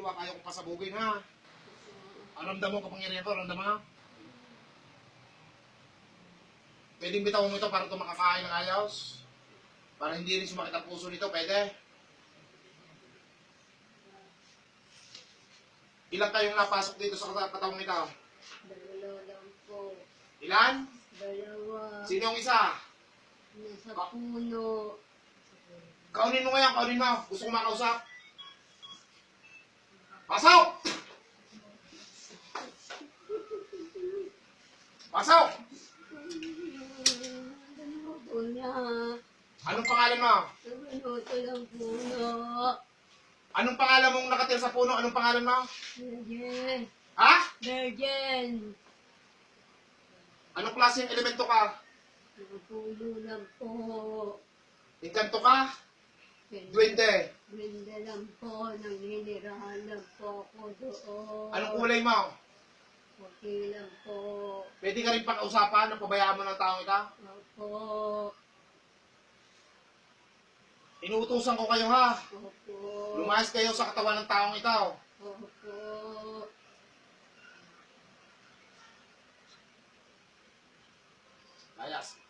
Huwag ayaw kong pasabugin, ha? Aramdam mo kapangyarihan ko, aramdam mo? Pwedeng bitawan mo ito para ito makakain ng ayos? Para hindi rin sumakit ang puso nito, pwede? Ilan kayong napasok dito sa katawang ito? Dalawa lang po. Ilan? Dalawa. Sino yung isa? Nasa puno. Kaunin mo ngayon, kaunin mo. Gusto ko makausap. Pasok! Pasok! Minuto na. Anong pangalan mo? Minuto lang puno. Anong pangalan mong nakatira sa puno? Anong pangalan mo? Virgin. Ha? Virgin. Anong klaseng elemento ka? Puno lang po. Inkanto ka? Duwende. Ganda lang po. Nanginirahan lang po ako doon. Anong kulay mo? Okay lang po. Pwede ka rin pang-usapan ng pabayaan mo ng taong ito? Opo. Inuutusan ko kayo, ha? Opo. Lumayas kayo sa katawan ng taong ito. Opo. Layas.